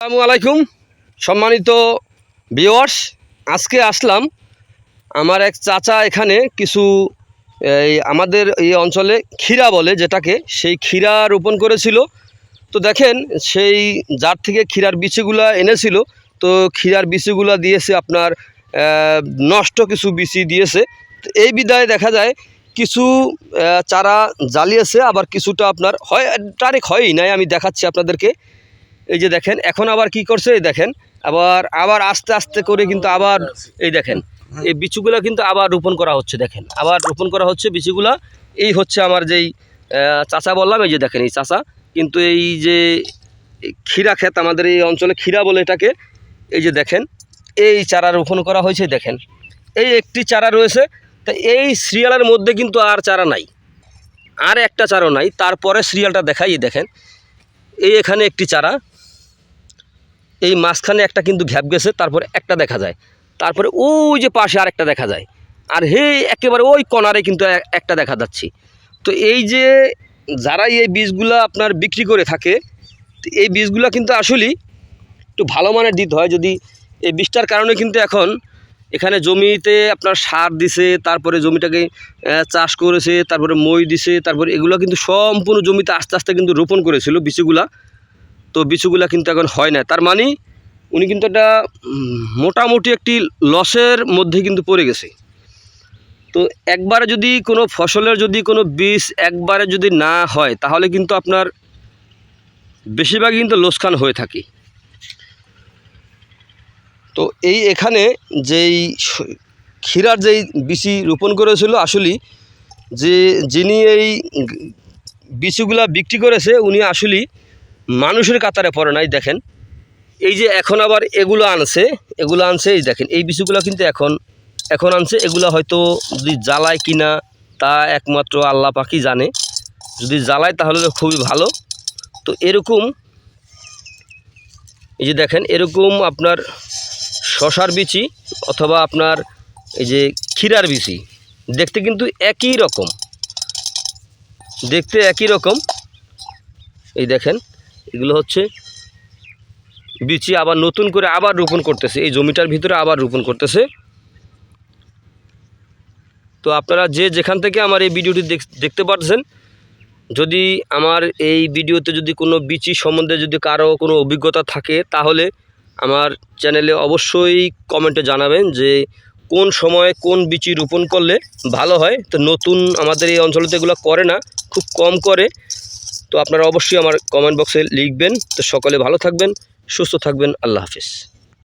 আসসালামু আলাইকুম সম্মানিত ভিউয়ার্স, আজকে আসলাম আমার এক চাচা এখানে কিছু আমাদের এই অঞ্চলে ক্ষীরা বলে যেটাকে, সেই ক্ষীরা রোপণ করেছিল। তো দেখেন সেই যার থেকে ক্ষীরার বিচিগুলা এনেছিল, তো ক্ষীরার বিচিগুলা দিয়েছে আপনার নষ্ট কিছু বিচি দিয়েছে। তো এই বিধায় দেখা যায় কিছু চারা জ্বালিয়েছে, আবার কিছুটা আপনার হয় ডাইরেক্ট হয়ই নাই। আমি দেখাচ্ছি আপনাদেরকে। এই যে দেখেন এখন আবার কি করছে, এই দেখেন আবার আস্তে আস্তে করে কিন্তু আবার এই দেখেন এই বিচুগুলা কিন্তু আবার রোপণ করা হচ্ছে। দেখেন আবার রোপণ করা হচ্ছে বিচুগুলা। এই হচ্ছে আমার যেই চাচা বললাম, এই যে দেখেন এই চাচা কিন্তু এই যে ক্ষীরা ক্ষেত, আমাদের এই অঞ্চলে ক্ষীরা বলে এটাকে। এই যে দেখেন এই চারা রোপণ করা হয়েছে। দেখেন এই একটি চারা রয়েছে। তা এই সিরিয়ালের মধ্যে কিন্তু আর চারা নাই, আর একটা চারাও নাই। তারপরে সিরিয়ালটা দেখাই, দেখেন এই এখানে একটি চারা, এই মাঝখানে একটা কিন্তু ঘ্যাপ গেছে, তারপরে একটা দেখা যায়, তারপরে ওই যে পাশে আরেকটা দেখা যায়, আর একেবারে ওই কর্নারে কিন্তু একটা দেখা যাচ্ছে। তো এই যে যারা এই বীজগুলা আপনার বিক্রি করে থাকে, এই বীজগুলা কিন্তু আসলেই একটু ভালো মানের দিতে হয়। যদি এই বীজটার কারণে কিন্তু এখন এখানে জমিতে আপনার সার দিছে, তারপরে জমিটাকে চাষ করেছে, তারপরে মই দিছে, তারপরে এগুলো কিন্তু সম্পূর্ণ জমিতে আস্তে আস্তে কিন্তু রোপণ করেছিল বিচুগুলা। তো বিচুগুলা কিন্তু এখন হয় না। তার মানে উনি কিন্তু একটা মোটামুটি একটি লসের মধ্যে কিন্তু পড়ে গেছে। তো একবারে যদি কোনো ফসলের যদি কোনো বীজ একবারে যদি না হয়, তাহলে কিন্তু আপনার বেশিরভাগই কিন্তু লোকসান হয়ে থাকে। তো এই এখানে যেই ক্ষীরার যেই বিচি রোপণ করেছিল, আসলেই যিনি এই বিচিগুলা বিক্রি করেছে উনি আসলেই মানুষের কাতারে পড়ে নাই। দেখেন এই যে এখন আবার এগুলো আনছে, এই দেখেন এই বিচিগুলো কিন্তু এখন আনছে। এগুলো হয়তো যদি জ্বালায় কিনা তা একমাত্র আল্লাহ পাকই জানে। যদি জ্বালায় তাহলে তো খুবই ভালো। তো এরকম এই যে দেখেন এরকম আপনার শশার বিচি অথবা আপনার এই যে ক্ষীরার বিচি দেখতে কিন্তু একই রকম, এই দেখেন এগুলো হচ্ছে বিচি আবার নতুন করে আবার রোপণ করতেছে, এই জমিটার ভিতরে আবার রোপণ করতেছে। তো আপনারা যে যেখান থেকে আমার এই ভিডিওটি দেখতে পাচ্ছেন, যদি আমার এই ভিডিওতে যদি কোনো বিচি সম্বন্ধে যদি কারো কোনো অভিজ্ঞতা থাকে, তাহলে আমার চ্যানেলে অবশ্যই কমেন্টে জানাবেন যে কোন সময়ে কোন বিচি রোপণ করলে ভালো হয়। তো নতুন আমাদের এই অঞ্চলে তো এগুলো করে না, খুব কম করে। তো আপনারা অবশ্যই আমার কমেন্ট বক্সে লিখবেন। তো সকলে ভালো থাকবেন, সুস্থ থাকবেন। আল্লাহ হাফিজ।